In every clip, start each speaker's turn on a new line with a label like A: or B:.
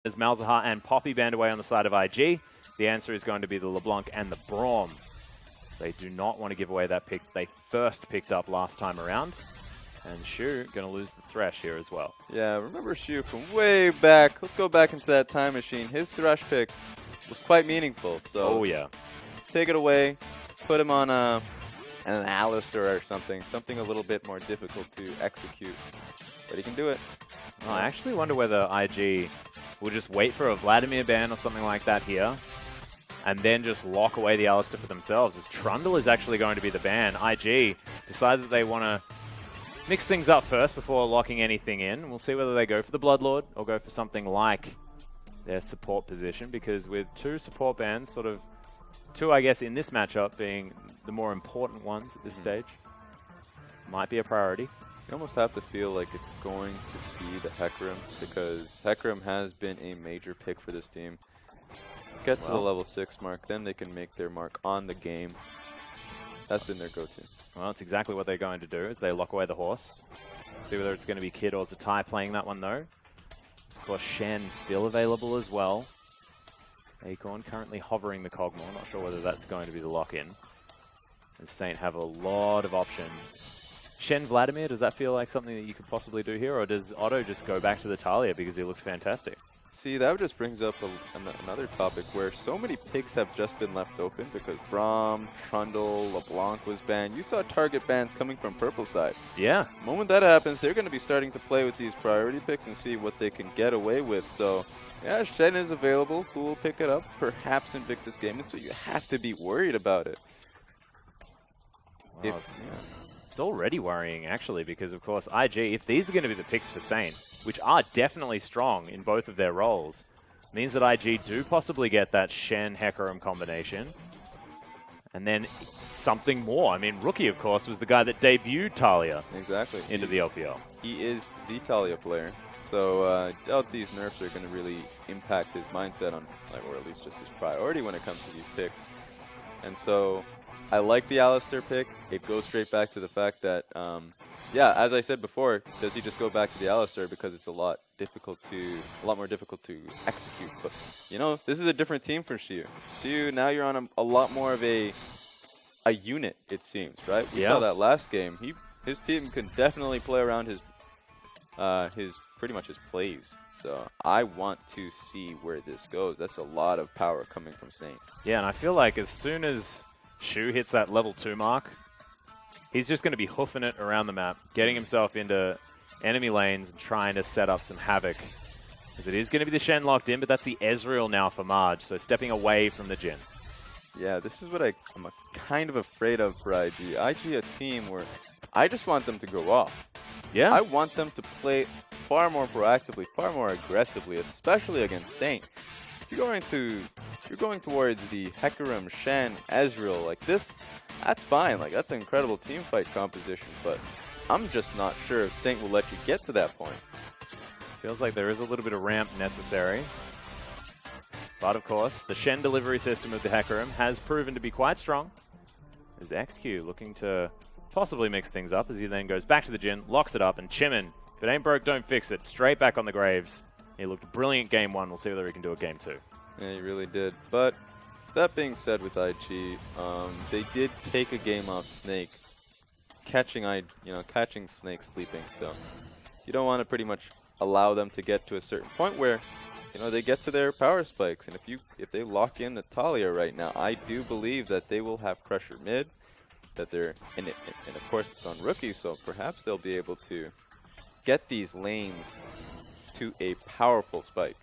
A: As Malzahar and Poppy band away on the side of IG, the answer is going to be the LeBlanc and the Braum. They do not want to give away that pick they first picked up last time around. And Shu going to lose the Thresh here as well.
B: Yeah, remember Shu from way back. Let's go back into that time machine. His Thresh pick was quite meaningful. So
A: oh yeah,
B: take it away, put him on an Alistair or something a little bit more difficult to execute. But he can do it.
A: Oh, I actually wonder whether IG will just wait for a Vladimir ban or something like that here, and then just lock away the Alistair for themselves, as Trundle is actually going to be the ban. IG decide that they want to mix things up first before locking anything in. We'll see whether they go for the Bloodlord or go for something like their support position, because with two support bans, sort of two, I guess, in this matchup being the more important ones at this stage, might be a priority.
B: You almost have to feel like it's going to be the Hecarim, because Hecarim has been a major pick for this team. Get to the level 6 mark, then they can make their mark on the game. That's been their go-to.
A: Well, that's exactly what they're going to do, is they lock away the horse. See whether it's going to be Kid or Zatai playing that one, though. Of course, Shen still available as well. Acorn currently hovering the Cogmore. Not sure whether that's going to be the lock-in. As Saint have a lot of options. Shen Vladimir, does that feel like something that you could possibly do here, or does Otto just go back to the Talia because he looked fantastic?
B: See, that just brings up another topic where so many picks have just been left open because Braum, Trundle, LeBlanc was banned. You saw target bans coming from purple side.
A: Yeah.
B: The moment that happens, they're going to be starting to play with these priority picks and see what they can get away with. So, yeah, Shen is available. Who will pick it up? Perhaps Invictus Gaming, so you have to be worried about it.
A: Wow, it's already worrying, actually, because, of course, IG, if these are going to be the picks for Saint, which are definitely strong in both of their roles, means that IG do possibly get that Shen Hecarim combination. And then something more. I mean, Rookie, of course, was the guy that debuted Talia into the LPL.
B: He is the Talia player. So I doubt these nerfs are going to really impact his mindset on, or at least just his priority when it comes to these picks. And so I like the Alistair pick. It goes straight back to the fact that, yeah, as I said before, does he just go back to the Alistair because it's a lot more difficult to execute? But you know, this is a different team for Shu. Shu, now you're on a lot more of a unit, it seems, right? We saw that last game. His team can definitely play around his pretty much his plays. So I want to see where this goes. That's a lot of power coming from Saint.
A: Yeah, and I feel like as soon as Shu hits that level 2 mark, he's just going to be hoofing it around the map, getting himself into enemy lanes and trying to set up some havoc. As it is going to be the Shen locked in, but that's the Ezreal now for Marge, so stepping away from the Jhin.
B: Yeah, this is what I'm kind of afraid of for IG. IG, a team where I just want them to go off.
A: Yeah.
B: I want them to play far more proactively, far more aggressively, especially against Saint. If you're going towards the Hecarim, Shen, Ezreal, like this, that's fine. Like, that's an incredible team fight composition, but I'm just not sure if Saint will let you get to that point.
A: Feels like there is a little bit of ramp necessary. But of course, the Shen delivery system of the Hecarim has proven to be quite strong. As XQ looking to possibly mix things up as he then goes back to the Jhin, locks it up, and Chimin, if it ain't broke, don't fix it. Straight back on the Graves. He looked brilliant game 1. We'll see whether he can do it game 2.
B: Yeah, he really did. But that being said with IG, they did take a game off Snake, catching Snake sleeping. So you don't want to pretty much allow them to get to a certain point where, you know, they get to their power spikes. And if they lock in the Talia right now, I do believe that they will have pressure mid. That they're and of course it's on Rookie, so perhaps they'll be able to get these lanes to a powerful spike.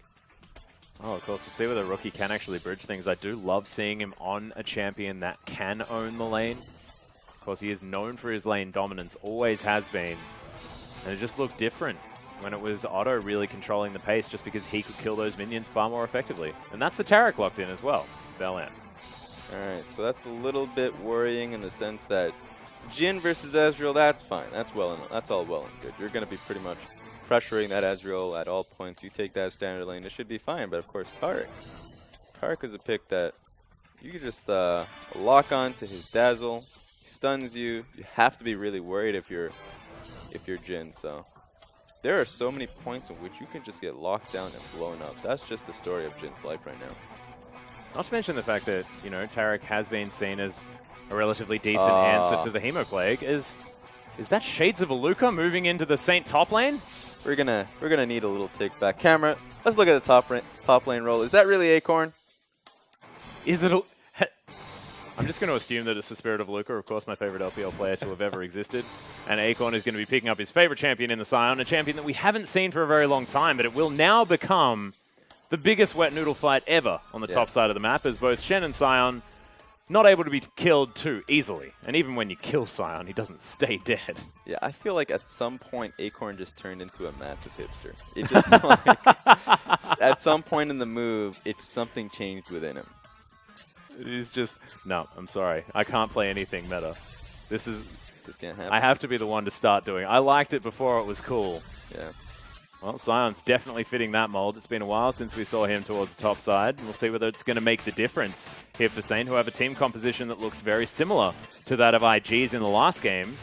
A: Oh, of course, we'll see whether Rookie can actually bridge things. I do love seeing him on a champion that can own the lane. Of course, he is known for his lane dominance, always has been. And it just looked different when it was Otto really controlling the pace, just because he could kill those minions far more effectively. And that's the Taric locked in as well, Bell-End.
B: Alright, so that's a little bit worrying in the sense that Jhin versus Ezreal, that's fine. That's all well and good. You're going to be pretty much pressuring that Ezreal at all points. You take that standard lane, it should be fine. But of course, Taric is a pick that you can just lock on to his dazzle. He stuns you. You have to be really worried if you're Jhin. So there are so many points in which you can just get locked down and blown up. That's just the story of Jin's life right now.
A: Not to mention the fact that, you know, Tarek has been seen as a relatively decent answer to the Hemoplague. Is that Shades of a Luca moving into the Saint top lane?
B: We're gonna need a little take back. Camera, let's look at the top lane roll. Is that really Acorn?
A: Is it? I'm just going to assume that it's the Spirit of Luca, of course, my favorite LPL player to have ever existed. And Acorn is going to be picking up his favorite champion in the Scion, a champion that we haven't seen for a very long time, but it will now become the biggest wet noodle fight ever on the top side of the map, as both Shen and Scion not able to be killed too easily. And even when you kill Scion, he doesn't stay dead.
B: Yeah, I feel like at some point Acorn just turned into a massive hipster. It just like at some point in the move, something changed within him.
A: He's just, no, I'm sorry. I can't play anything meta. This
B: can't happen.
A: I have to be the one to start doing. I liked it before it was cool.
B: Yeah.
A: Well, Scion's definitely fitting that mold. It's been a while since we saw him towards the top side. We'll see whether it's going to make the difference here for Saint, who have a team composition that looks very similar to that of IG's in the last game.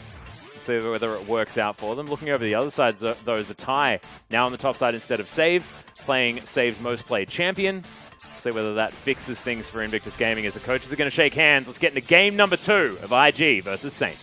A: We'll see whether it works out for them. Looking over the other side, though, is a tie. Now on the top side instead of Save, playing Save's most played champion. See whether that fixes things for Invictus Gaming as the coaches are going to shake hands. Let's get into game number 2 of IG versus Saint.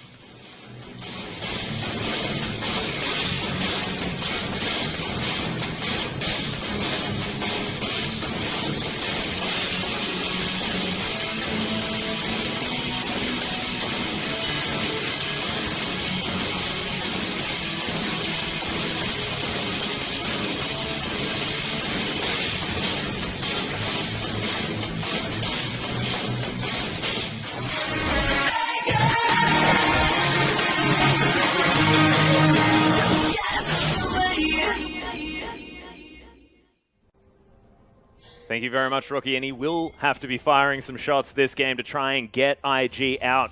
A: Thank you very much, Rookie. And he will have to be firing some shots this game to try and get IG out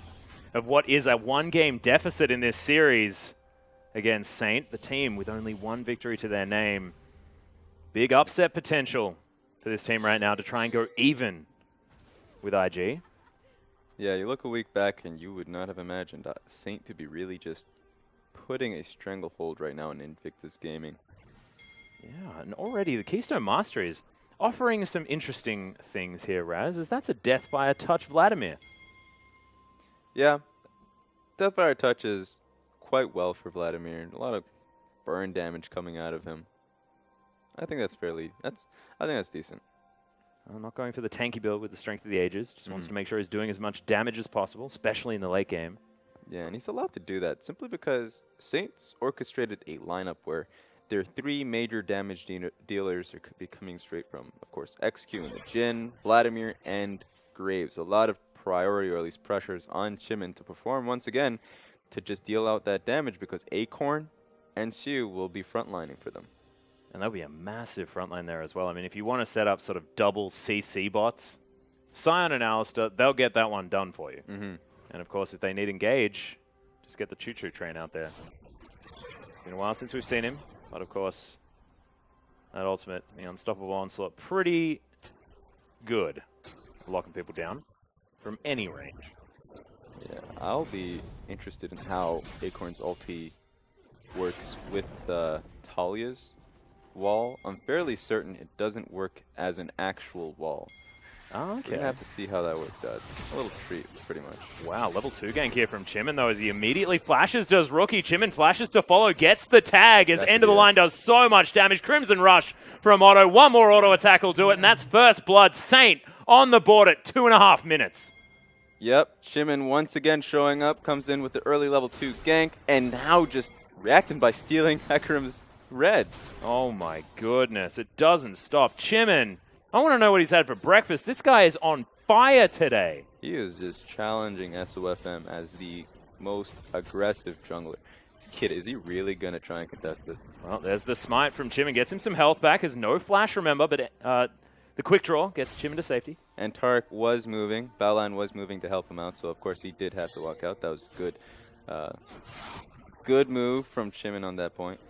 A: of what is a one-game deficit in this series against Saint, the team with only one victory to their name. Big upset potential for this team right now to try and go even with IG.
B: Yeah, you look a week back and you would not have imagined Saint to be really just putting a stranglehold right now in Invictus Gaming.
A: Yeah, and already the Keystone Master is offering some interesting things here, Raz, as that's a death by a touch Vladimir.
B: Yeah, death by a touch is quite well for Vladimir. A lot of burn damage coming out of him. I think that's I think that's decent.
A: I'm not going for the tanky build with the Strength of the Ages. Just wants to make sure he's doing as much damage as possible, especially in the late game.
B: Yeah, and he's allowed to do that simply because Saints orchestrated a lineup where their 3 major damage dealers are coming straight from, of course, XQ and the Jin, Vladimir, and Graves. A lot of priority, or at least pressures, on Chimin to perform once again to just deal out that damage because Acorn and Shu will be frontlining for them.
A: And that'll be a massive frontline there as well. I mean, if you want to set up sort of double CC bots, Scion and Alistair, they'll get that one done for you. And of course, if they need engage, just get the choo-choo train out there. It's been a while since we've seen him. But of course, that ultimate, the unstoppable onslaught, pretty good for locking people down from any range.
B: Yeah, I'll be interested in how Acorn's ulti works with Talia's wall. I'm fairly certain it doesn't work as an actual wall.
A: Oh, okay.
B: We're going to have to see how that works out. A little treat, pretty much.
A: Wow, level 2 gank here from Chimin, though, as he immediately flashes, does Rookie. Chimin flashes to follow, gets the tag, as end of the line does so much damage. Crimson Rush from Otto. One more auto attack will do it, and that's first blood. Saint on the board at 2.5 minutes.
B: Yep, Chimin once again showing up, comes in with the early level 2 gank, and now just reacting by stealing Hecarim's red.
A: Oh my goodness, it doesn't stop. Chimin, I want to know what he's had for breakfast. This guy is on fire today.
B: He is just challenging SOFM as the most aggressive jungler. This kid, is he really going to try and contest this?
A: Well, there's the smite from Chimin. Gets him some health back. Has no flash, remember, but the quick draw gets Chimin to safety.
B: And Tarek was moving. Balan was moving to help him out, so of course he did have to walk out. That was good. Good move from Chimin on that point.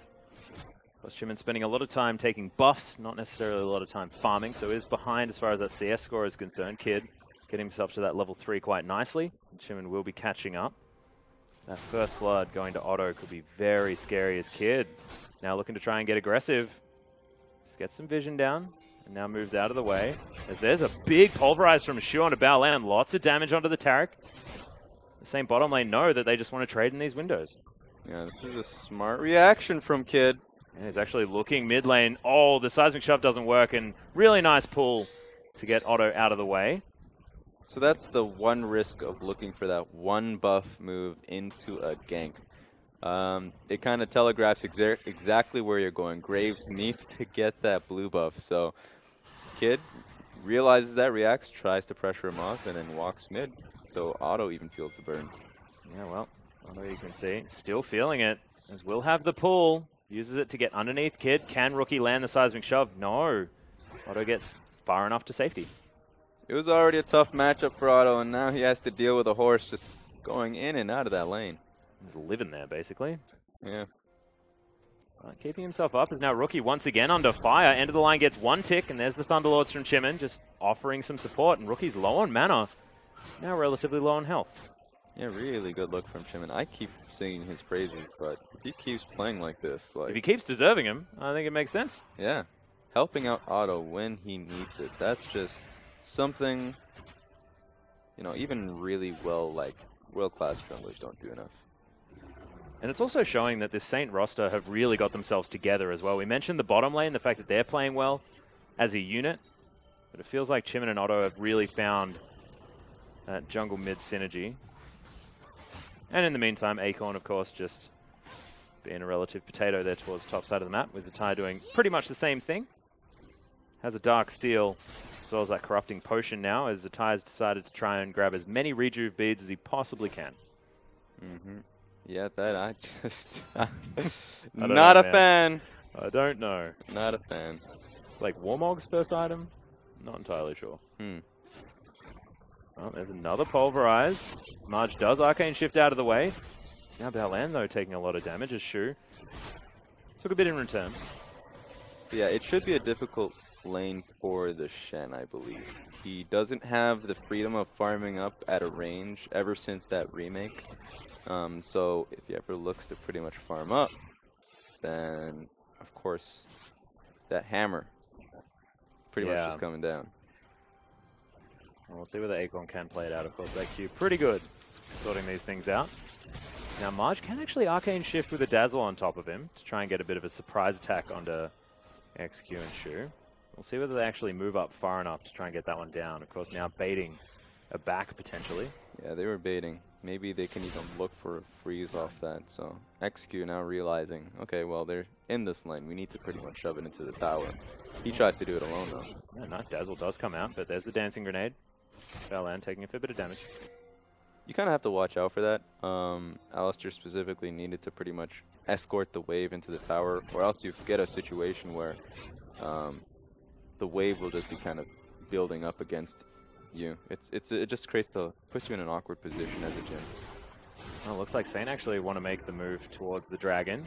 A: Plus, Chimin spending a lot of time taking buffs, not necessarily a lot of time farming, so is behind as far as that CS score is concerned. Kid getting himself to that level 3 quite nicely. Chimin will be catching up. That first blood going to Otto could be very scary as Kid Now looking to try and get aggressive. Just get some vision down. And now moves out of the way. As there's a big pulverize from Shu onto Baolan. Lots of damage onto the Taric. The same bottom lane know that they just want to trade in these windows.
B: Yeah, this is a smart reaction from Kid.
A: And he's actually looking mid lane. Oh, the seismic shove doesn't work. And really nice pull to get Otto out of the way.
B: So that's the one risk of looking for that one buff move into a gank. It kind of telegraphs exactly where you're going. Graves needs to get that blue buff. So Kid realizes that, reacts, tries to pressure him off, and then walks mid. So Otto even feels the burn.
A: Yeah, well, Otto, you can see, still feeling it. As Will have the pull. Uses it to get underneath Kid. Can Rookie land the seismic shove? No. Otto gets far enough to safety.
B: It was already a tough matchup for Otto, and now he has to deal with a horse just going in and out of that lane.
A: He's living there, basically.
B: Yeah.
A: Keeping himself up is now Rookie once again under fire. End of the line gets one tick, and there's the Thunderlords from Chimin just offering some support. And Rookie's low on mana, now relatively low on health.
B: Yeah, really good look from Chimin. I keep singing his praises, but if he keeps playing like this,
A: if he keeps deserving him, I think it makes sense.
B: Yeah, helping out Otto when he needs it. That's just something, you know, even really world-class junglers don't do enough.
A: And it's also showing that this Saint roster have really got themselves together as well. We mentioned the bottom lane, the fact that they're playing well as a unit, but it feels like Chimin and Otto have really found that jungle mid synergy. And in the meantime, Acorn, of course, just being a relative potato there towards the top side of the map, with Zatai doing pretty much the same thing. Has a Dark Seal, as well as that Corrupting Potion now, as Zatai has decided to try and grab as many Rejuve beads as he possibly can.
B: Mm-hmm. Yeah, that I just...
A: Not
B: know, a fan.
A: I don't know.
B: Not a fan.
A: It's like Warmog's first item? Not entirely sure. Well, there's another Pulverize. Marge does Arcane Shift out of the way. Now Baolan, though, taking a lot of damage as Shu took a bit in return.
B: Yeah, it should be a difficult lane for the Shen, I believe. He doesn't have the freedom of farming up at a range ever since that remake. So if he ever looks to pretty much farm up, then, of course, that hammer pretty much just coming down.
A: And we'll see whether Acorn can play it out. Of course, that Q pretty good sorting these things out. Now, Marge can actually Arcane Shift with a Dazzle on top of him to try and get a bit of a surprise attack onto XQ and Shu. We'll see whether they actually move up far enough to try and get that one down. Of course, now baiting a back, potentially.
B: Yeah, they were baiting. Maybe they can even look for a freeze off that. So XQ now realizing, okay, well, they're in this lane. We need to pretty much shove it into the tower. He tries to do it alone, though.
A: Yeah, nice Dazzle does come out, but there's the Dancing Grenade. Baolan taking a fair bit of damage.
B: You kind of have to watch out for that. Alistair specifically needed to pretty much escort the wave into the tower, or else you get a situation where the wave will just be kind of building up against you. It just puts you in an awkward position as a Jhin.
A: Well, looks like Saint actually want to make the move towards the dragon.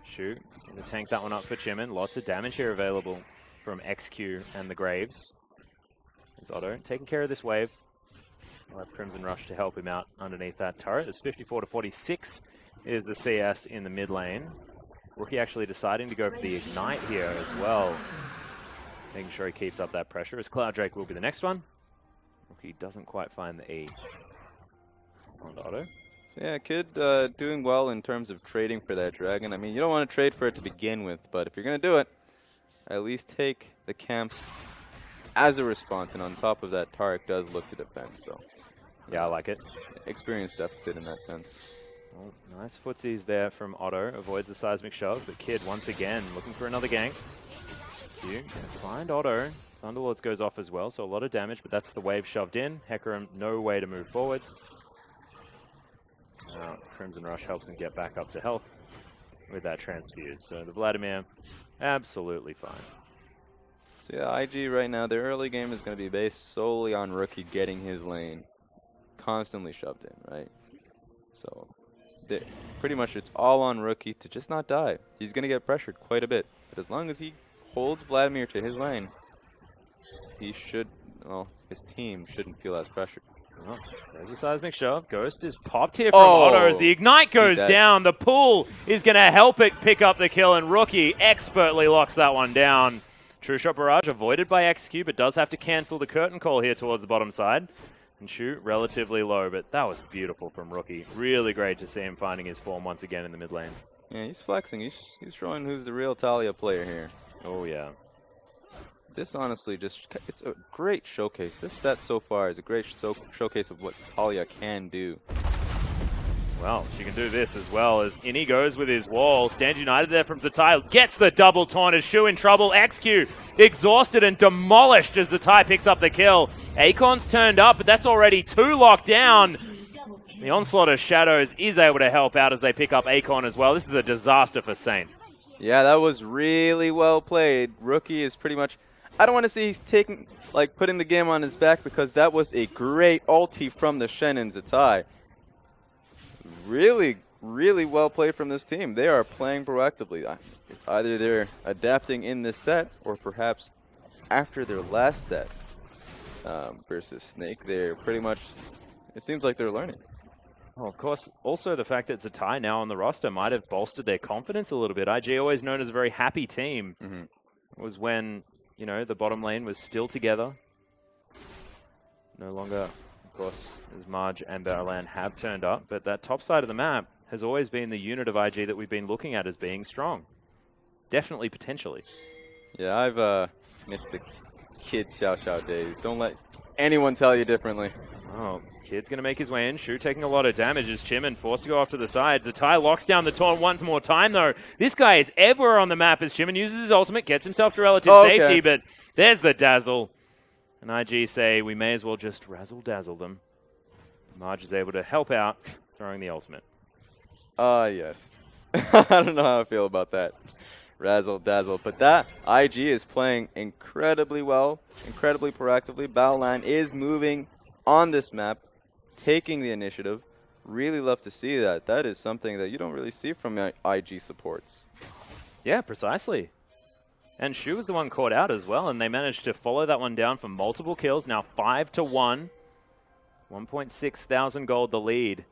A: Shoot, gonna tank that one up for Chimin. Lots of damage here available from XQ and the Graves. There's Otto taking care of this wave. We'll have Crimson Rush to help him out underneath that turret. It's 54 to 46 is the CS in the mid lane. Rookie actually deciding to go for the Ignite here as well. Making sure he keeps up that pressure, as Cloud Drake will be the next one. Rookie doesn't quite find the E on Otto.
B: So yeah, Kid doing well in terms of trading for that dragon. I mean, you don't want to trade for it to begin with, but if you're going to do it, at least take the camps as a response, and on top of that, Taric does look to defend, so...
A: Yeah, I like it.
B: Experience deficit in that sense.
A: Well, nice footsies there from Otto. Avoids the seismic shove, but Kid once again looking for another gank. Q gonna find Otto. Thunderlords goes off as well, so a lot of damage, but that's the wave shoved in. Hecarim, no way to move forward. Crimson Rush helps him get back up to health with that transfuse. So the Vladimir, absolutely fine.
B: So yeah, IG right now, their early game is going to be based solely on Rookie getting his lane constantly shoved in, right? So pretty much it's all on Rookie to just not die. He's going to get pressured quite a bit, but as long as he holds Vladimir to his lane, he should, well, his team shouldn't feel as pressured.
A: Oh, there's a seismic shove. Ghost is popped here from
B: Oh,
A: Otto as the Ignite goes
B: dead.
A: down. The pull is going to help it pick up the kill, and Rookie expertly locks that one down. True Shot Barrage avoided by XQ, but does have to cancel the curtain call here towards the bottom side. And shoot relatively low, but that was beautiful from Rookie. Really great to see him finding his form once again in the mid lane.
B: Yeah, he's flexing. He's showing who's the real Talia player here.
A: Oh, yeah.
B: This honestly it's a great showcase. This set so far is a great showcase of what Talia can do.
A: Well, she can do this as well as Innie goes with his wall. Stand United there from Zatai. Gets the double taunt as Shu in trouble. XQ exhausted and demolished as Zatai picks up the kill. Akon's turned up, but that's already 2 locked down. The onslaught of Shadows is able to help out as they pick up Akon as well. This is a disaster for Saint.
B: Yeah, that was really well played. Rookie is pretty much... I don't want to say he's putting the game on his back because that was a great ulti from the Shen and Zatai. Really, really well played from this team. They are playing proactively. It's either they're adapting in this set or perhaps after their last set versus Snake. They're pretty much, it seems like they're learning.
A: Well, of course, also the fact that it's a tie now on the roster might have bolstered their confidence a little bit. IG, always known as a very happy team, was when, you know, the bottom lane was still together. No longer, of course, as Marge and Barrowland have turned up, but that top side of the map has always been the unit of IG that we've been looking at as being strong. Definitely, potentially.
B: Yeah, I've missed the kid Xiao Xiao days. Don't let anyone tell you differently.
A: Oh, Kid's going to make his way in. Shu taking a lot of damage as Chimin forced to go off to the side. Zatai locks down the taunt once more time, though. This guy is everywhere on the map as Chimin uses his ultimate, gets himself to relative safety, but there's the dazzle. And IG say we may as well just razzle-dazzle them. Marge is able to help out, throwing the ultimate.
B: Yes. I don't know how I feel about that. Razzle-dazzle. But that IG is playing incredibly well, incredibly proactively. Battleline is moving on this map, taking the initiative. Really love to see that. That is something that you don't really see from IG supports.
A: Yeah, precisely. And Shu was the one caught out as well, and they managed to follow that one down for multiple kills. Now 5-1. 1.6 thousand gold the lead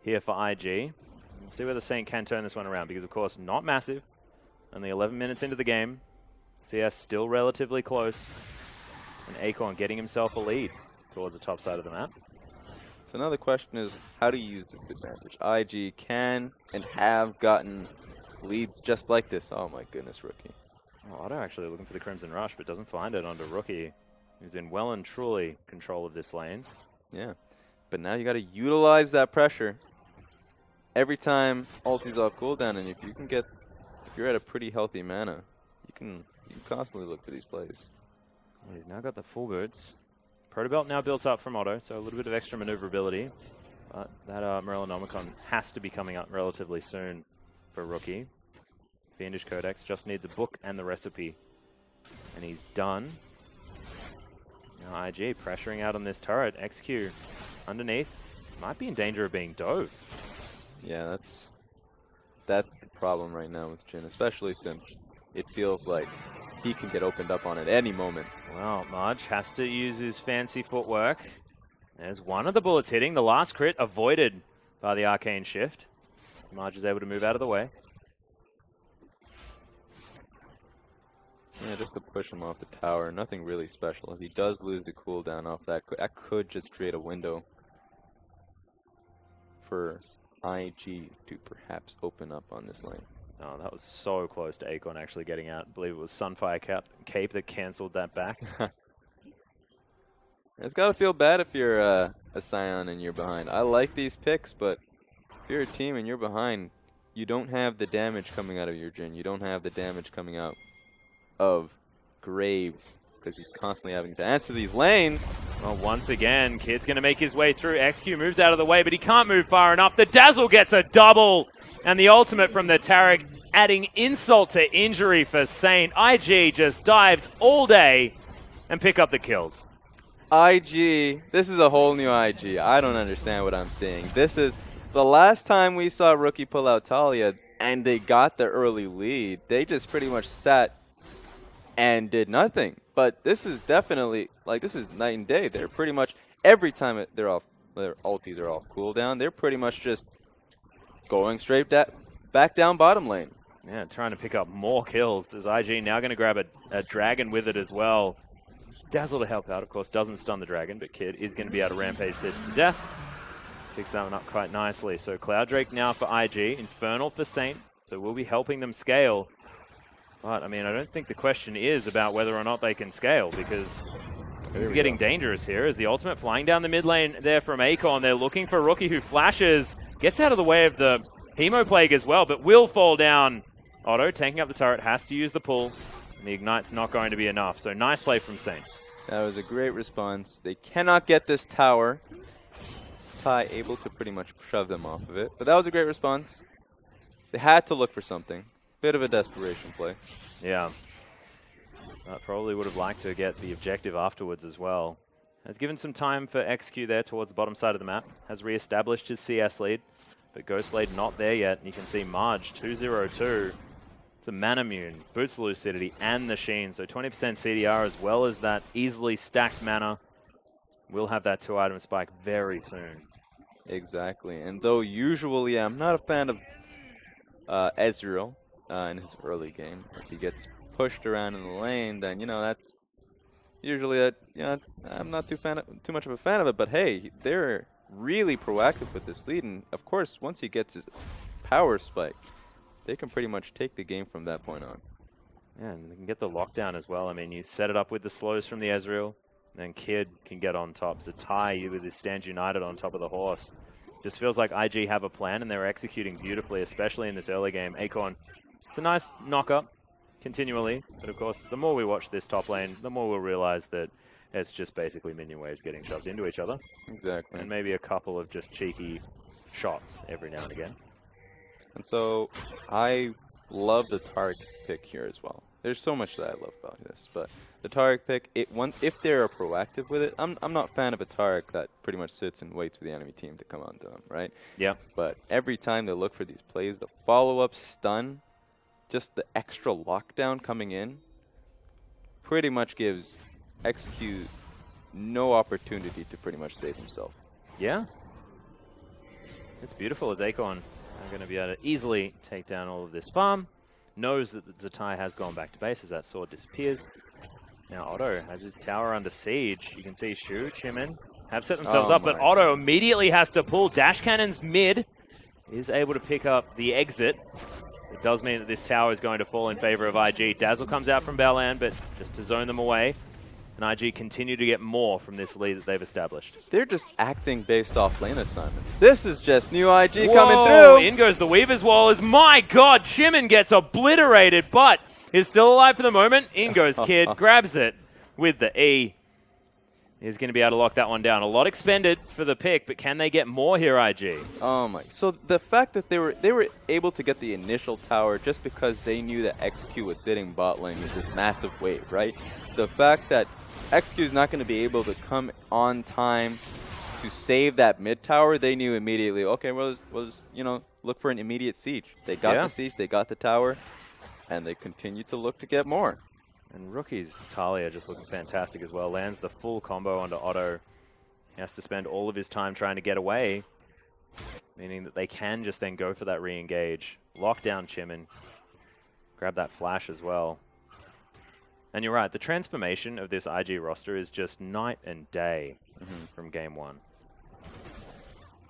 A: here for IG. We'll see whether Saint can turn this one around because, of course, not massive. Only 11 minutes into the game. CS still relatively close. And Akorn getting himself a lead towards the top side of the map.
B: So now the question is, how do you use this advantage? IG can and have gotten leads just like this. Oh my goodness, Rookie.
A: Oh, Otto actually looking for the Crimson Rush, but doesn't find it onto Rookie, who's in well and truly control of this lane.
B: Yeah, but now you got to utilize that pressure every time ulti's off cooldown, and if you're at a pretty healthy mana, you can constantly look for these plays.
A: Well, he's now got the full boots. Protobelt now built up from Otto, so a little bit of extra maneuverability. But that Morellonomicon has to be coming up relatively soon for Rookie. Fiendish Codex just needs a book and the recipe. And he's done. Now IG pressuring out on this turret. XQ underneath. Might be in danger of being dove.
B: Yeah, that's the problem right now with Jhin, especially since it feels like he can get opened up on at any moment.
A: Well, Marge has to use his fancy footwork. There's one of the bullets hitting. The last crit avoided by the Arcane Shift. Marge is able to move out of the way.
B: Yeah, just to push him off the tower. Nothing really special. If he does lose the cooldown off that could just create a window for IG to perhaps open up on this lane.
A: Oh, that was so close to Akorn actually getting out. I believe it was Sunfire Cape that cancelled that back.
B: It's got to feel bad if you're a Scion and you're behind. I like these picks, but if you're a team and you're behind, you don't have the damage coming out of your Jhin. You don't have the damage coming out of Graves because he's constantly having to answer these lanes.
A: Well, once again, Kid's going to make his way through. XQ moves out of the way, but he can't move far enough. The Dazzle gets a double, and the ultimate from the Taric adding insult to injury for Saint. IG just dives all day and pick up the kills.
B: IG, this is a whole new IG. I don't understand what I'm seeing. This is the last time we saw Rookie pull out Talia and they got the early lead. They just pretty much sat and did nothing. But this is definitely, like, this is night and day. They're pretty much, every time they're off their ultis are off cooldown. They're pretty much just going straight back down bottom lane.
A: Yeah, trying to pick up more kills as IG now going to grab a dragon with it as well. Dazzle to help out, of course, doesn't stun the dragon, but Kid is going to be able to rampage this to death. Picks that one up quite nicely. So Cloud Drake now for IG, Infernal for Saint, so we'll be helping them scale. But, I mean, I don't think the question is about whether or not they can scale, because it's getting dangerous here as the ultimate flying down the mid lane there from Akon. They're looking for Rookie, who flashes, gets out of the way of the Hemo Plague as well, but will fall down. Otto taking up the turret, has to use the pull, and the Ignite's not going to be enough. So nice play from Saint.
B: That was a great response. They cannot get this tower. Ty able to pretty much shove them off of it, but that was a great response. They had to look for something. Bit of a desperation play.
A: Yeah. Probably would have liked to get the objective afterwards as well. Has given some time for XQ there towards the bottom side of the map. Has re-established his CS lead, but Ghostblade not there yet. And you can see Marge 202. It's a Manamune, Boots Lucidity, and the Sheen. So 20% CDR as well as that easily stacked mana. We'll have that 2-item spike very soon.
B: Exactly. And though usually I'm not a fan of Ezreal in his early game, if he gets pushed around in the lane, then that's usually I'm not too much of a fan of it. But hey, they're really proactive with this lead, and of course once he gets his power spike, they can pretty much take the game from that point on.
A: Yeah, and they can get the lockdown as well. I mean, you set it up with the slows from the Ezreal, then Kid can get on top. Zatai with his Stand United on top of the horse. Just feels like IG have a plan, and they're executing beautifully, especially in this early game. Acorn, it's a nice knock-up continually, but of course, the more we watch this top lane, the more we'll realize that it's just basically minion waves getting shoved into each other.
B: Exactly.
A: And maybe a couple of just cheeky shots every now and again.
B: And so I love the Taric pick here as well. There's so much that I love about this, but the Taric pick, if they're proactive with it, I'm not a fan of a Taric that pretty much sits and waits for the enemy team to come onto them, right?
A: Yeah.
B: But every time they look for these plays, the follow-up stun, just the extra lockdown coming in, pretty much gives XQ no opportunity to pretty much save himself.
A: Yeah. It's beautiful as Acorn are going to be able to easily take down all of this farm. Knows that the Zatai has gone back to base as that sword disappears. Now Otto has his tower under siege. You can see Shu, Chimin have set themselves up, but Otto immediately has to pull. Dash Cannon's mid, is able to pick up the exit. It does mean that this tower is going to fall in favor of IG. Dazzle comes out from Balan, but just to zone them away. And IG continue to get more from this lead that they've established.
B: They're just acting based off lane assignments. This is just new IG coming through.
A: In goes the Weaver's Wall as, my God, Chimin gets obliterated, but is still alive for the moment. In goes Kid, grabs it with the E. Is going to be able to lock that one down. A lot expended for the pick, but can they get more here, IG?
B: Oh my! So the fact that they were able to get the initial tower just because they knew that XQ was sitting bot lane with this massive wave, right? The fact that XQ is not going to be able to come on time to save that mid tower, they knew immediately. Okay, we'll just look for an immediate siege. They got the siege, they got the tower, and they continue to look to get more.
A: And Rookie's Talia just looking fantastic as well. Lands the full combo onto Otto. He has to spend all of his time trying to get away, meaning that they can just then go for that re-engage. Lock down Chimin. Grab that flash as well. And you're right, the transformation of this IG roster is just night and day from game one.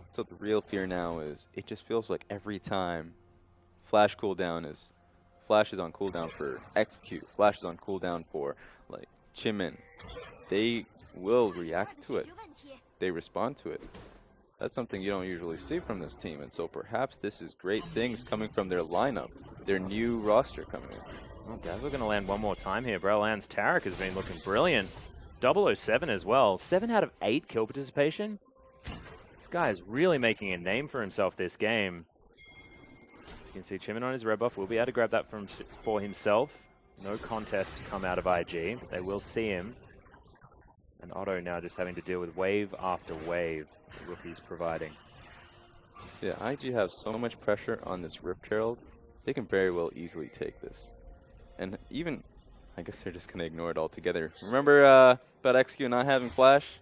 B: So the real fear now is it just feels like every time flash cooldown is... Flash is on cooldown for XQ. Flash is on cooldown for like Chimin. They will react to it. They respond to it. That's something you don't usually see from this team. And so perhaps this is great things coming from their lineup, their new roster coming in.
A: Well, Dazzle going to land one more time here. Brelan's Taric has been looking brilliant. 007 as well. 7 out of 8 kill participation. This guy is really making a name for himself this game. You can see Chimin on his red buff will be able to grab that for himself. No contest to come out of IG, but they will see him. And Otto now just having to deal with wave after wave the Rookie's providing.
B: So yeah, IG have so much pressure on this Rift Herald. They can very well easily take this. And even, I guess they're just going to ignore it altogether. Remember about XQ not having flash?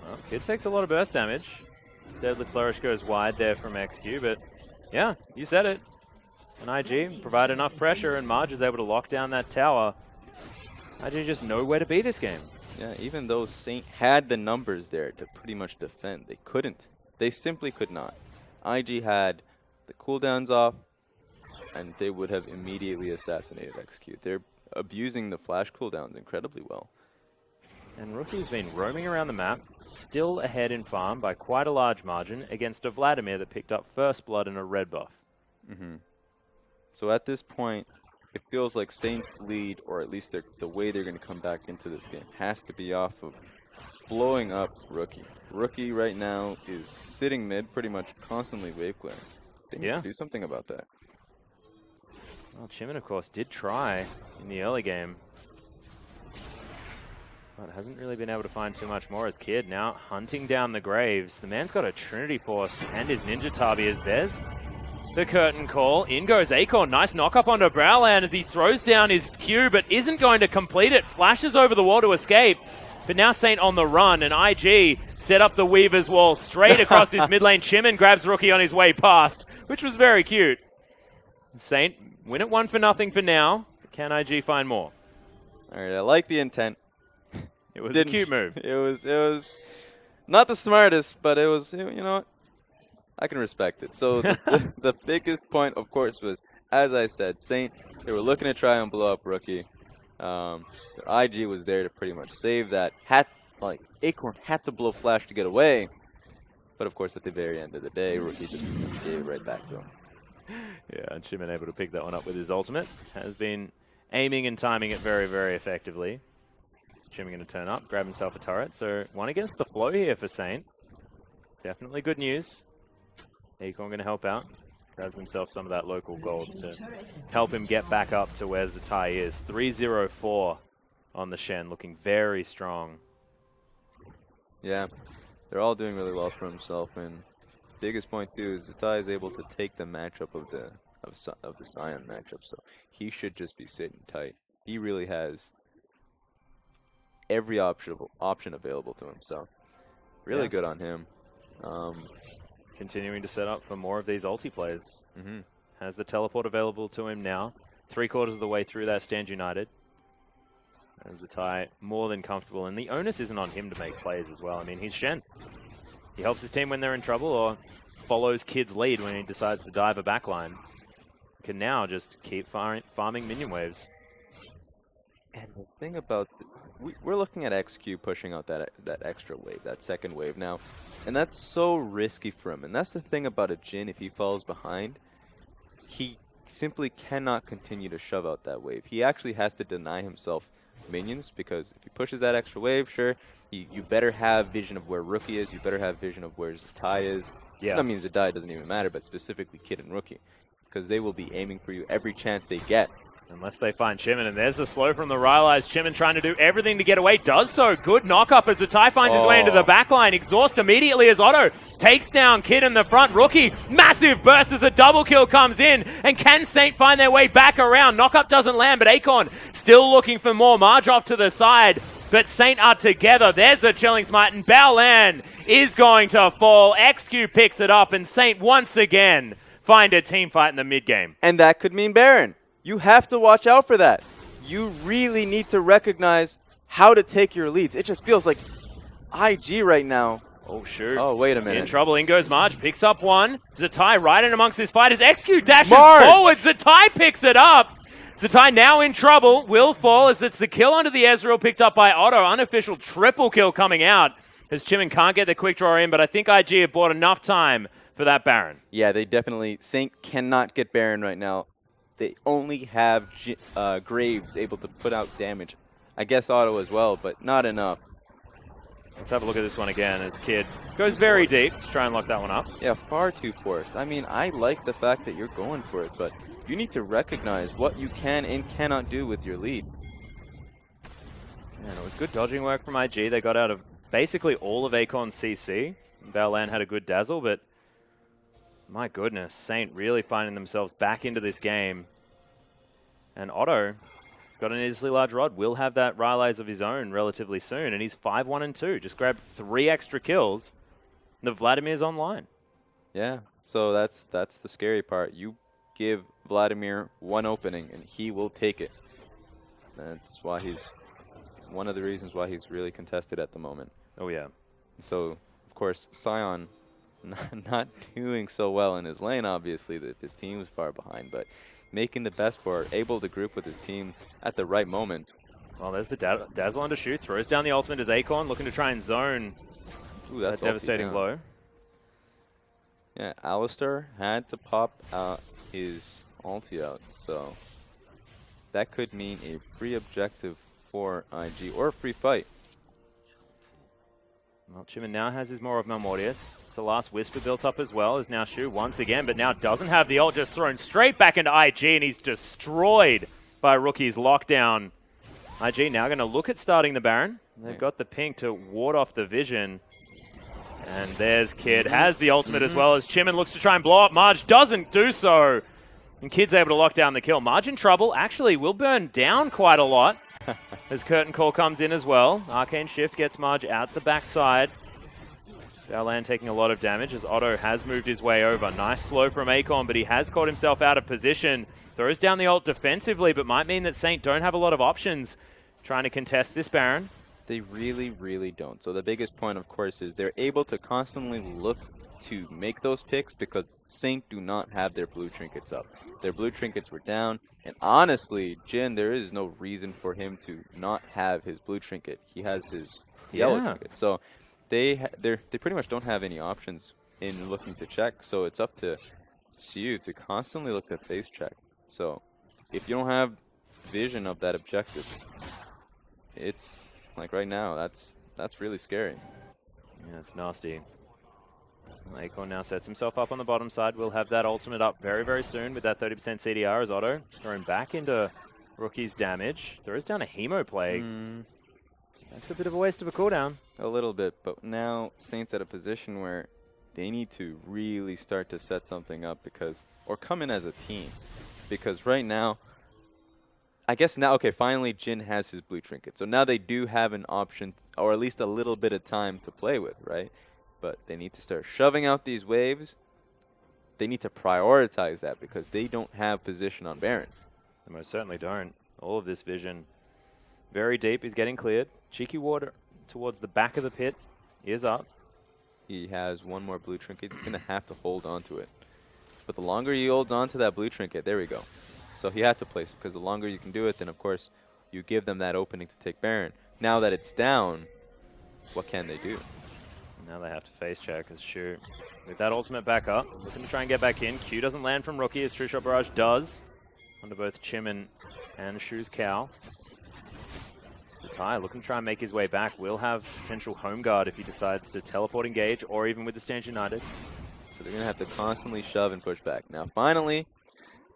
A: Well, Kid takes a lot of burst damage. Deadly Flourish goes wide there from XQ, but yeah, you said it. And IG provide enough pressure, and Marge is able to lock down that tower. IG just know where to be this game.
B: Yeah, even though Saint had the numbers there to pretty much defend, they couldn't. They simply could not. IG had the cooldowns off, and they would have immediately assassinated XQ. They're abusing the flash cooldowns incredibly well.
A: And Rookie's been roaming around the map, still ahead in farm by quite a large margin against a Vladimir that picked up first blood and a red buff.
B: So at this point, it feels like Saint's lead, or at least the way they're going to come back into this game, has to be off of blowing up Rookie. Rookie right now is sitting mid, pretty much constantly wave clearing. They need to do something about that.
A: Well, Chimin, of course, did try in the early game, but hasn't really been able to find too much more as Kid now hunting down the Graves. The man's got a Trinity Force and his Ninja Tabi as there's the curtain call. In goes Acorn. Nice knock up onto Browland as he throws down his Q, but isn't going to complete it. Flashes over the wall to escape. But now Saint on the run, and IG set up the Weaver's Wall straight across his mid lane. Chimin grabs Rookie on his way past, which was very cute. Saint win it 1-0 for now. Can IG find more?
B: All right, I like the intent.
A: It was a cute move.
B: It was not the smartest, but it was, you know what? I can respect it. So the biggest point, of course, was, as I said, Saint, they were looking to try and blow up Rookie. IG was there to pretty much save that. Acorn had to blow Flash to get away. But, of course, at the very end of the day, Rookie just gave it right back to him.
A: Yeah, and Chimin able to pick that one up with his ultimate. Has been aiming and timing it very, very effectively. Chimin going to turn up, grab himself a turret. So one against the flow here for Saint. Definitely good news. Acorn going to help out. Grabs himself some of that local gold to help him get back up to where Zatai is. 3-0-4 on the Shen, looking very strong.
B: Yeah, they're all doing really well for himself. And biggest point too is Zatai is able to take the matchup of the Sion matchup. So he should just be sitting tight. He really has every option available to him. So really good on him.
A: Continuing to set up for more of these ulti plays. Has the teleport available to him now. 3/4 of the way through that Stand United. As Zatai more than comfortable. And the onus isn't on him to make plays as well. I mean, he's Shen. He helps his team when they're in trouble or follows Kid's lead when he decides to dive a backline. Can now just keep farming minion waves.
B: And the thing about we're looking at XQ pushing out that extra wave, that second wave now, and that's so risky for him. And that's the thing about a Jhin. If he falls behind, he simply cannot continue to shove out that wave. He actually has to deny himself minions, because if he pushes that extra wave, sure, you better have vision of where Rookie is. You better have vision of where Zatai is.
A: Yeah.
B: I mean, Zatai doesn't even matter, but specifically Kid and Rookie, because they will be aiming for you every chance they get.
A: Unless they find Chimin, and there's the slow from the Rylai's. Chimin trying to do everything to get away. Does so. Good knock-up as Zatai finds his way into the backline. Exhaust immediately as Otto takes down Kid in the front. Rookie, massive burst as a double kill comes in. And can Saint find their way back around? Knock-up doesn't land, but Acorn still looking for more. Marge off to the side, but Saint are together. There's the Chilling Smite, and Baolan is going to fall. XQ picks it up, and Saint once again find a team fight in the mid-game.
B: And that could mean Baron. You have to watch out for that. You really need to recognize how to take your leads. It just feels like IG right now.
A: Oh, shoot.
B: Oh, wait a minute.
A: In trouble. In goes Marge. Picks up one. Zatai right in amongst his fighters. XQ dashes
B: Marge
A: forward. Zatai picks it up. Zatai now in trouble. Will fall as it's the kill onto the Ezreal picked up by Otto. Unofficial triple kill coming out as Chimin can't get the quick draw in, but I think IG have bought enough time for that Baron.
B: Yeah, they definitely. Saint cannot get Baron right now. They only have Graves able to put out damage. I guess Otto as well, but not enough.
A: Let's have a look at this one again as Kid goes very deep to try and lock that one up.
B: Yeah, far too forced. I mean, I like the fact that you're going for it, but you need to recognize what you can and cannot do with your lead.
A: And it was good dodging work from IG. They got out of basically all of Acorn's CC. Baolan had a good dazzle, but my goodness, Saint really finding themselves back into this game. And Otto He's got an easily large rod. Will have that Rylai's of his own relatively soon, and he's 5-1-2. Just grabbed 3 extra kills. The Vladimir's online.
B: Yeah, so that's the scary part. You give Vladimir one opening, and he will take it. That's why he's one of the reasons why he's really contested at the moment.
A: Oh, yeah.
B: So, of course, Sion not doing so well in his lane, obviously, that his team was far behind, but making the best for it, able to group with his team at the right moment.
A: Well, there's the Dazzle under shoot. Throws down the ultimate as Acorn, looking to try and zone.
B: Ooh, that's
A: that devastating blow.
B: Yeah, Alistar had to pop his ulti out, so that could mean a free objective for IG, or a free fight.
A: Well, Chimin now has his more of Malmortius. It's the last Whisper built up as well as now Shu once again, but now doesn't have the ult, just thrown straight back into IG, and he's destroyed by Rookie's lockdown. IG now going to look at starting the Baron. They've got the pink to ward off the vision. And there's Kid, has the ultimate as well as Chimin looks to try and blow up. Marge doesn't do so. And Kid's able to lock down the kill. Marge in trouble, actually will burn down quite a lot. As Curtain Call comes in as well. Arcane Shift gets Marge out the backside. Baolan taking a lot of damage as Otto has moved his way over. Nice slow from Acorn, but he has caught himself out of position. Throws down the ult defensively, but might mean that Saint don't have a lot of options trying to contest this Baron.
B: They really, really don't. So the biggest point, of course, is they're able to constantly look to make those picks because Saint do not have their blue trinkets up. Their blue trinkets were down, and honestly, Jin, there is no reason for him to not have his blue trinket. He has his yellow trinket. So they pretty much don't have any options in looking to check. So it's up to Siu to constantly look to face check. So if you don't have vision of that objective, it's like right now, that's really scary.
A: Yeah, it's nasty. Acorn now sets himself up on the bottom side. We'll have that ultimate up very, very soon with that 30% CDR as Otto thrown back into Rookie's damage. Throws down a Hemo Plague. That's a bit of a waste of a cooldown.
B: A little bit, but now Saint's at a position where they need to really start to set something up or come in as a team. Because right now, I guess now, okay, finally Jin has his blue trinket. So now they do have an option, or at least a little bit of time to play with, right? But they need to start shoving out these waves. They need to prioritize that because they don't have position on Baron.
A: They most certainly don't. All of this vision very deep is getting cleared. Cheeky Water towards the back of the pit is up.
B: He has one more blue trinket. He's going to have to hold on to it. But the longer he holds on to that blue trinket, there we go. So he had to place it because the longer you can do it, then of course you give them that opening to take Baron. Now that it's down, what can they do?
A: Now they have to face check as Shu with that ultimate back up. Looking to try and get back in. Q doesn't land from Rookie as True Shot Barrage does. Under both Chimin and Shu's cow. Zatai looking to try and make his way back. Will have potential home guard if he decides to teleport engage or even with the Stance United.
B: So they're going to have to constantly shove and push back. Now finally,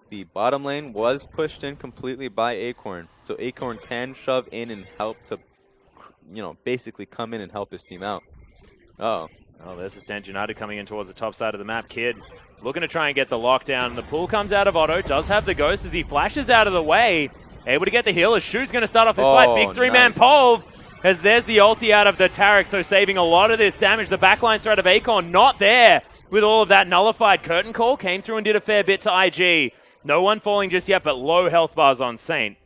B: the bottom lane was pushed in completely by Acorn. So Acorn can shove in and help to, basically come in and help his team out. Oh,
A: there's the Stand United coming in towards the top side of the map. Kid looking to try and get the lockdown. The pull comes out of Otto. Does have the ghost as he flashes out of the way. Able to get the heal as Shu's going to start off this fight. Big three-man pole as there's the ulti out of the Taric. So saving a lot of this damage. The backline threat of Acorn not there with all of that nullified. Curtain Call came through and did a fair bit to IG. No one falling just yet, but low health bars on Saint.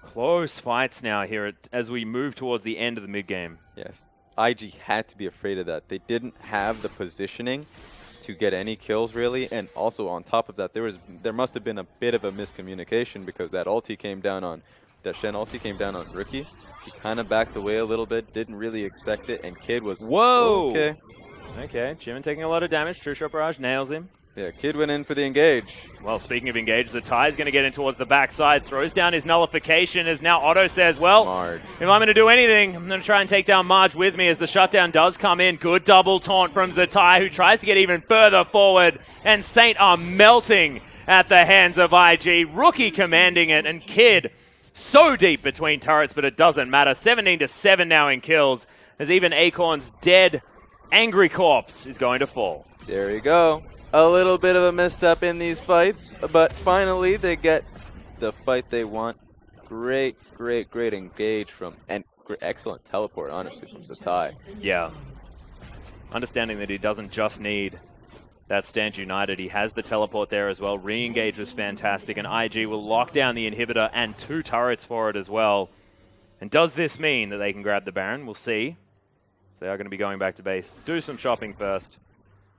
A: Close fights now here as we move towards the end of the mid-game.
B: Yes, IG had to be afraid of that. They didn't have the positioning to get any kills, really. And also on top of that, there must have been a bit of a miscommunication because that ulti came down on, that Shen ulti came down on Rookie. He kind of backed away a little bit, didn't really expect it, and Kid was...
A: Whoa!
B: Okay.
A: Okay, Jimin taking a lot of damage. True Shot Barrage nails him.
B: Yeah, Kid went in for the engage.
A: Well, speaking of engage, Zatai's going to get in towards the backside. Throws down his nullification as now Otto says, well,
B: Marge.
A: If I'm going to do anything, I'm going to try and take down Marge with me as the shutdown does come in. Good double taunt from Zatai, who tries to get even further forward. And Saint are melting at the hands of IG. Rookie commanding it, and Kid so deep between turrets, but it doesn't matter. 17-7 now in kills, as even Acorn's dead, angry corpse is going to fall.
B: There you go. A little bit of a misstep in these fights, but finally they get the fight they want. Great engage from, and excellent teleport, honestly, from Zatai.
A: Yeah. Understanding that he doesn't just need that stand united, he has the teleport there as well. Re-engage was fantastic, and IG will lock down the inhibitor and 2 turrets for it as well. And does this mean that they can grab the Baron? We'll see. So they are going to be going back to base. Do some shopping first.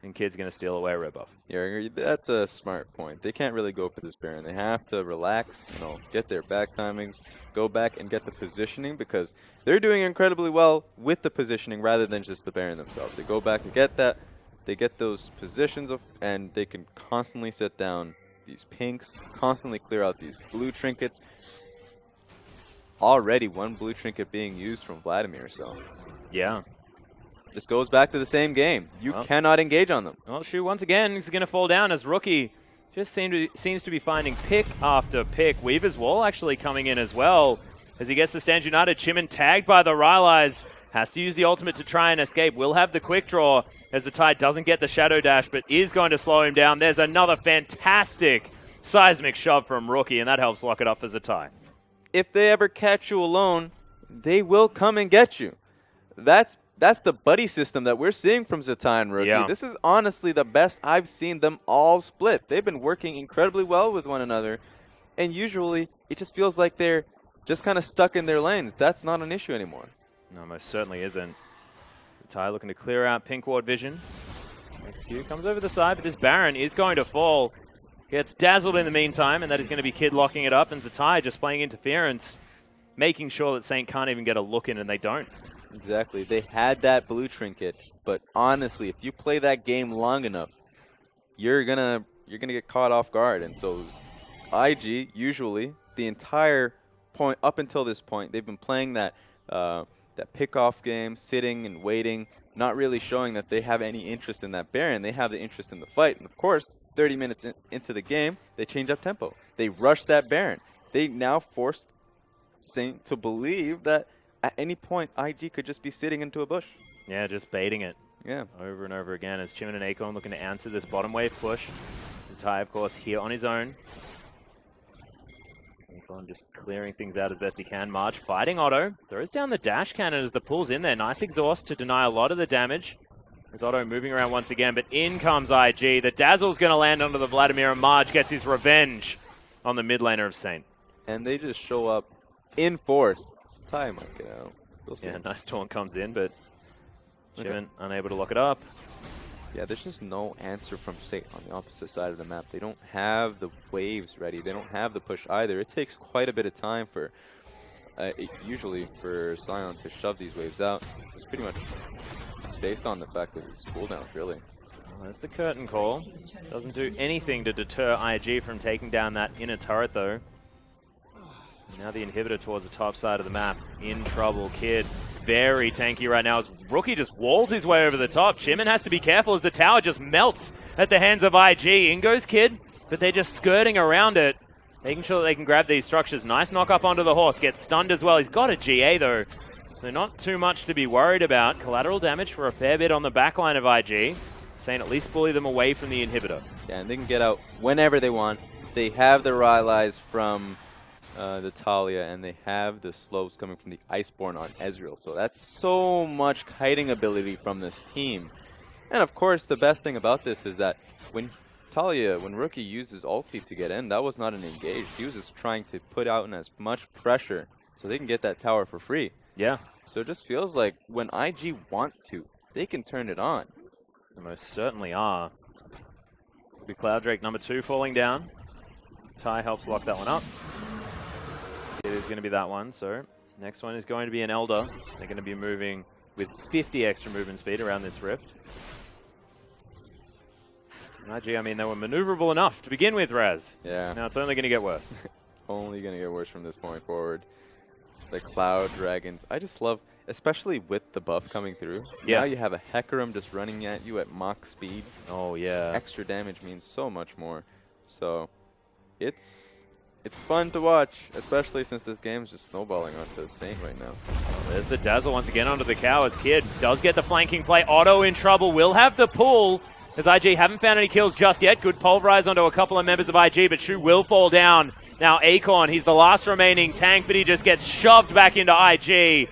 A: And Kid's going to steal away a red buff.
B: Yeah, that's a smart point. They can't really go for this Baron. They have to relax, get their back timings, go back and get the positioning, because they're doing incredibly well with the positioning rather than just the Baron themselves. They go back and get that. They get those positions, and they can constantly set down these pinks, constantly clear out these blue trinkets. Already 1 blue trinket being used from Vladimir, so.
A: Yeah.
B: This goes back to the same game. You cannot engage on them.
A: Well, Shu, once again, is going to fall down as Rookie just seems to be finding pick after pick. Weaver's Wall actually coming in as well as he gets the stand united. Chimin tagged by the Rylai's. Has to use the ultimate to try and escape. Will have the quick draw as the Tide doesn't get the Shadow Dash, but is going to slow him down. There's another fantastic seismic shove from Rookie, and that helps lock it up for Zatai.
B: If they ever catch you alone, they will come and get you. That's the buddy system that we're seeing from Zatai and Rookie.
A: Yeah.
B: This is honestly the best I've seen them all split. They've been working incredibly well with one another, and usually it just feels like they're just kind of stuck in their lanes. That's not an issue anymore.
A: No, most certainly isn't. Zatai looking to clear out Pink Ward vision. XQ comes over the side, but this Baron is going to fall. Gets dazzled in the meantime, and that is going to be Kid locking it up, and Zatai just playing interference, making sure that Saint can't even get a look in, and they don't.
B: Exactly. They had that blue trinket, but honestly, if you play that game long enough, you're gonna get caught off guard. And so IG, usually, the entire point up until this point, they've been playing that pick-off game, sitting and waiting, not really showing that they have any interest in that Baron. They have the interest in the fight. And of course, 30 minutes into the game, they change up tempo. They rush that Baron. They now forced Saint to believe that at any point, IG could just be sitting into a bush.
A: Yeah, just baiting it.
B: Yeah.
A: Over and over again as Chimin and Acorn looking to answer this bottom wave push. Zatai, of course, here on his own. Acorn just clearing things out as best he can. March fighting Otto. Throws down the dash cannon as the pull's in there. Nice exhaust to deny a lot of the damage. As Otto moving around once again, but in comes IG. The Dazzle's going to land onto the Vladimir, and Marge gets his revenge on the mid laner of Saint.
B: And they just show up in force. Zatai might get out. We'll see.
A: Yeah, nice taunt comes in, but Chimin unable to lock it up.
B: Yeah, there's just no answer from Saint on the opposite side of the map. They don't have the waves ready. They don't have the push either. It takes quite a bit of time for, usually for Sion to shove these waves out. It's pretty much based on the fact that it's cooldowns, really.
A: Well, that's the curtain call. Doesn't do anything to deter IG from taking down that inner turret, though. Now the inhibitor towards the top side of the map. In trouble, Kid. Very tanky right now as Rookie just walls his way over the top. Chimin has to be careful as the tower just melts at the hands of IG. In goes Kid, but they're just skirting around it, making sure that they can grab these structures. Nice knock up onto the horse. Gets stunned as well. He's got a GA though. So not too much to be worried about. Collateral damage for a fair bit on the backline of IG. Saying at least bully them away from the inhibitor.
B: Yeah, and they can get out whenever they want. They have the Rylai's from the Talia, and they have the slopes coming from the Iceborne on Ezreal. So that's so much kiting ability from this team. And of course, the best thing about this is that when Rookie uses ulti to get in, that was not an engage. He was just trying to put out in as much pressure so they can get that tower for free.
A: Yeah.
B: So it just feels like when IG want to, they can turn it on.
A: They most certainly are. This will be Cloud Drake number 2 falling down. Ty helps lock that one up. It is going to be that one, so next one is going to be an Elder. They're going to be moving with 50 extra movement speed around this rift. And IG, I mean, they were maneuverable enough to begin with, Raz.
B: Yeah.
A: Now it's only going to get worse.
B: Only going to get worse from this point forward. The Cloud Dragons. I just love, especially with the buff coming through.
A: Yeah.
B: Now you have a Hecarim just running at you at Mach speed.
A: Oh, yeah.
B: Extra damage means so much more. So it's fun to watch, especially since this game is just snowballing onto Saint right now.
A: There's the Dazzle once again onto the cow as Kid does get the flanking play. Otto in trouble, will have the pull. As IG haven't found any kills just yet. Good pulverize onto a couple of members of IG, but Shu will fall down. Now Acorn, he's the last remaining tank, but he just gets shoved back into IG.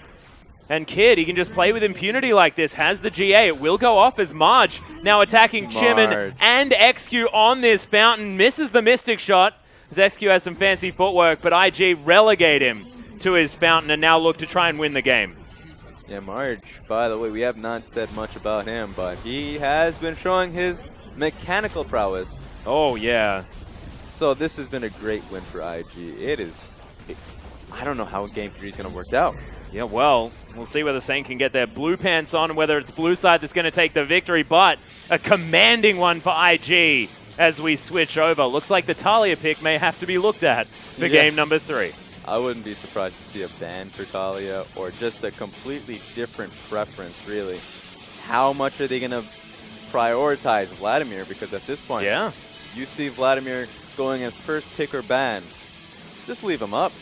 A: And Kid, he can just play with impunity like this. Has the GA. It will go off as Marge now attacking Chimin and XQ on this fountain. Misses the Mystic shot. As XQ has some fancy footwork, but IG relegate him to his fountain and now look to try and win the game.
B: Yeah, Marge, by the way, we have not said much about him, but he has been showing his mechanical prowess.
A: Oh, yeah.
B: So this has been a great win for IG. I don't know how Game 3 is going to work out.
A: Yeah, well, we'll see whether Saint can get their blue pants on and whether it's blue side that's going to take the victory, but a commanding one for IG as we switch over. Looks like the Talia pick may have to be looked at for game number 3.
B: I wouldn't be surprised to see a ban for Talia or just a completely different preference, really. How much are they going to prioritize Vladimir? Because at this point, you see Vladimir going as first pick or ban. Just leave him up.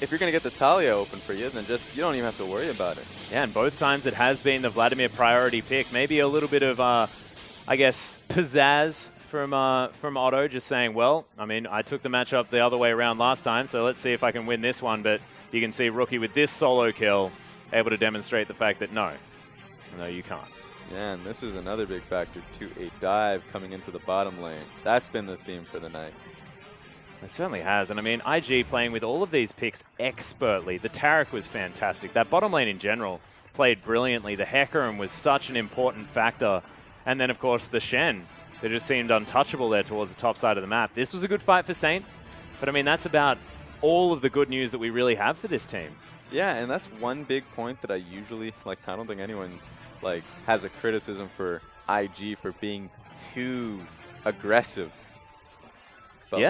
B: If you're going to get the Talia open for you, then you don't even have to worry about it.
A: Yeah, and both times it has been the Vladimir priority pick. Maybe a little bit of, I guess, pizzazz from Otto, just saying, well, I mean, I took the matchup the other way around last time, so let's see if I can win this one. But you can see Rookie with this solo kill able to demonstrate the fact that no, you can't.
B: Yeah, and this is another big factor too, a dive coming into the bottom lane. That's been the theme for the night.
A: It certainly has, and I mean, IG playing with all of these picks expertly. The Taric was fantastic. That bottom lane in general played brilliantly. The Hecarim was such an important factor. And then, of course, the Shen. They just seemed untouchable there towards the top side of the map. This was a good fight for Saint, but I mean, that's about all of the good news that we really have for this team.
B: Yeah, and that's one big point that I usually, I don't think anyone, has a criticism for IG for being too aggressive. But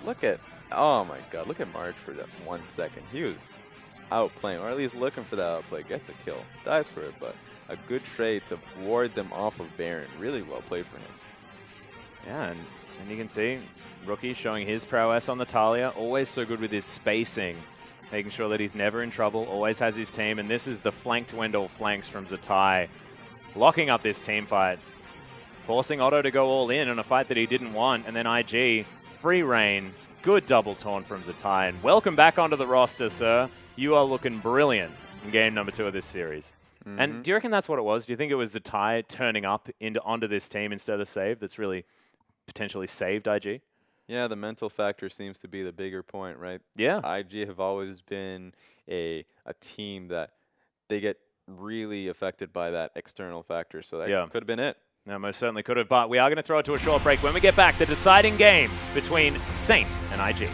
B: look at, oh my God, look at Marge for that 1 second. He was outplaying, or at least looking for that outplay. Gets a kill, dies for it, but a good trade to ward them off of Baron. Really well played for him.
A: Yeah, and you can see Rookie showing his prowess on the Talia. Always so good with his spacing, making sure that he's never in trouble, always has his team. And this is the flank to end all flanks from Zatai, locking up this team fight, forcing Otto to go all in a fight that he didn't want. And then IG, free reign, good double taunt from Zatai. And welcome back onto the roster, sir. You are looking brilliant in game number 2 of this series. And do you reckon that's what it was? Do you think it was Zatai turning up onto this team instead of Save that's really potentially saved IG?
B: Yeah, the mental factor seems to be the bigger point, right?
A: Yeah.
B: IG have always been a team that they get really affected by that external factor, so that could have been it.
A: No, most certainly could have, but we are going to throw it to a short break. When we get back, the deciding game between Saint and IG.